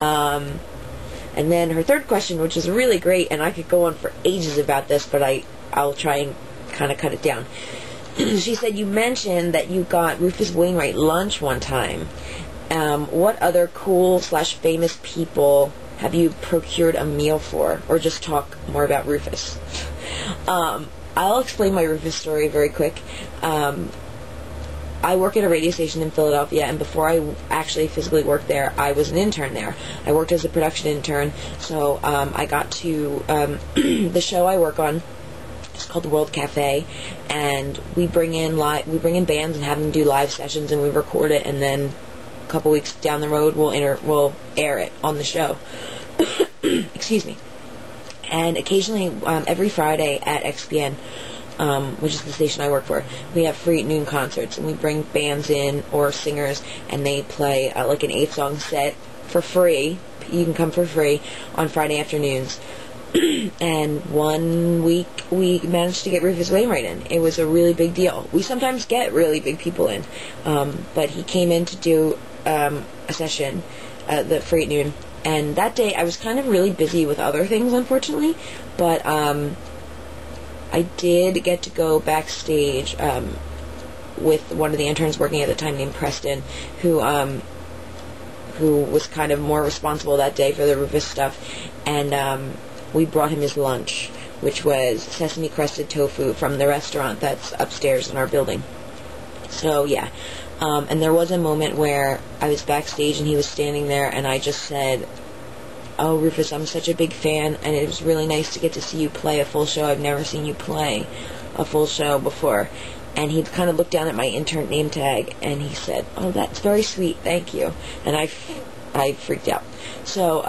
Um, and then her third question, which is really great, and I could go on for ages about this, but I'll try and kind of cut it down. She said, you mentioned that you got Rufus Wainwright lunch one time. What other cool/famous people have you procured a meal for? Or just talk more about Rufus. I'll explain my Rufus story very quick. I work at a radio station in Philadelphia, and before I actually physically worked there, I was an intern there. I worked as a production intern, so I got to the show I work on. It's called the World Cafe, and we bring in bands and have them do live sessions, and we record it, and then a couple weeks down the road we'll air it on the show. Excuse me. And occasionally, every Friday at XPN, which is the station I work for, we have free at noon concerts, and we bring bands in or singers, and they play like an 8-song set for free. You can come for free on Friday afternoons. And one week we managed to get Rufus Wainwright in. It was a really big deal. We sometimes get really big people in, but he came in to do a session at the free at noon. And that day I was kind of really busy with other things, unfortunately, but I did get to go backstage with one of the interns working at the time named Preston, who was kind of more responsible that day for the Rufus stuff, and we brought him his lunch, which was sesame crusted tofu from the restaurant that's upstairs in our building. So yeah, and there was a moment where I was backstage and he was standing there, and I just said, "Oh, Rufus, I'm such a big fan, and it was really nice to get to see you play a full show. I've never seen you play a full show before." And he kind of looked down at my intern name tag, and he said, "Oh, that's very sweet, thank you." And I freaked out. So,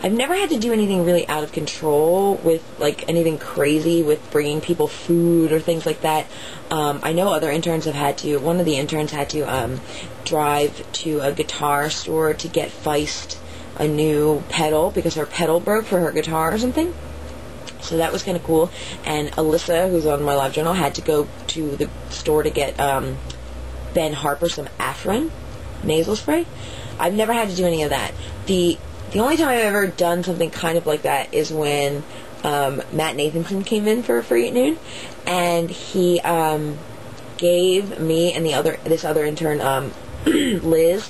I've never had to do anything really out of control with, like, anything crazy with bringing people food or things like that. I know other interns have had to. One of the interns had to drive to a guitar store to get Feist a new pedal because her pedal broke for her guitar or something. So that was kind of cool. And Alyssa, who's on my live journal, had to go to the store to get Ben Harper some Afrin nasal spray. I've never had to do any of that. The only time I've ever done something kind of like that is when Matt Nathanson came in for Free at Noon, and he gave me and this other intern, Lynn,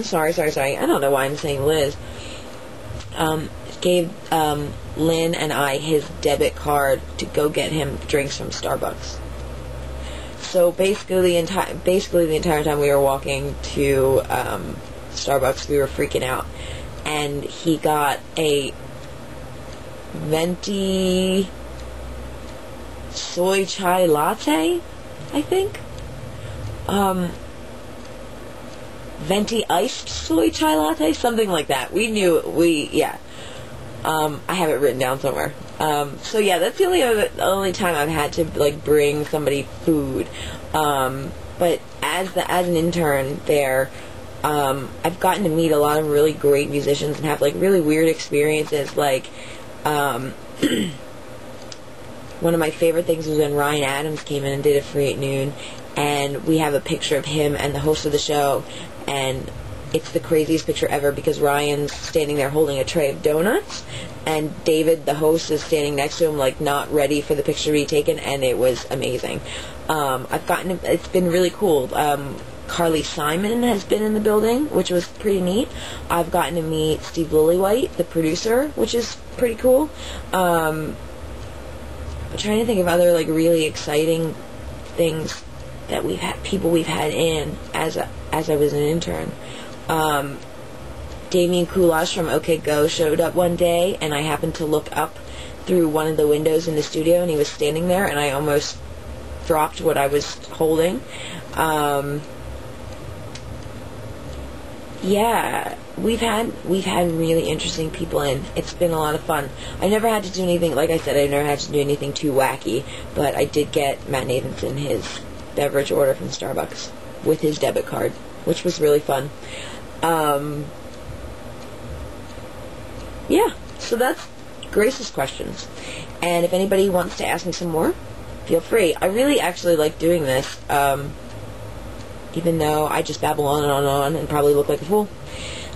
sorry, I don't know why I'm saying Liz, gave Lynn and I his debit card to go get him drinks from Starbucks. So basically the entire time we were walking to Starbucks, we were freaking out, and he got a venti soy chai latte, I think. Venti iced soy chai latte, something like that. I have it written down somewhere. So yeah, that's the only time I've had to, like, bring somebody food. But as an intern there, I've gotten to meet a lot of really great musicians and have, like, really weird experiences. Like, one of my favorite things was when Ryan Adams came in and did a Free at Noon, and we have a picture of him and the host of the show, and it's the craziest picture ever because Ryan's standing there holding a tray of donuts, and David, the host, is standing next to him, like, not ready for the picture to be taken, and it was amazing. It's been really cool. Carly Simon has been in the building, which was pretty neat. I've gotten to meet Steve Lillywhite, the producer, which is pretty cool. I'm trying to think of other, like, really exciting things that people we've had in as I was an intern. Damien Coolage from OK Go showed up one day, and I happened to look up through one of the windows in the studio, and he was standing there, and I almost dropped what I was holding. Yeah, we've had really interesting people in. It's been a lot of fun. I never had to do anything, like I said, I never had to do anything too wacky, but I did get Matt Nathanson his beverage order from Starbucks with his debit card, which was really fun. Yeah, so that's Grace's questions. And if anybody wants to ask me some more, feel free. I really actually like doing this, even though I just babble on and on and on and probably look like a fool.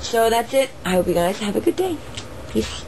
So that's it. I hope you guys have a good day. Peace.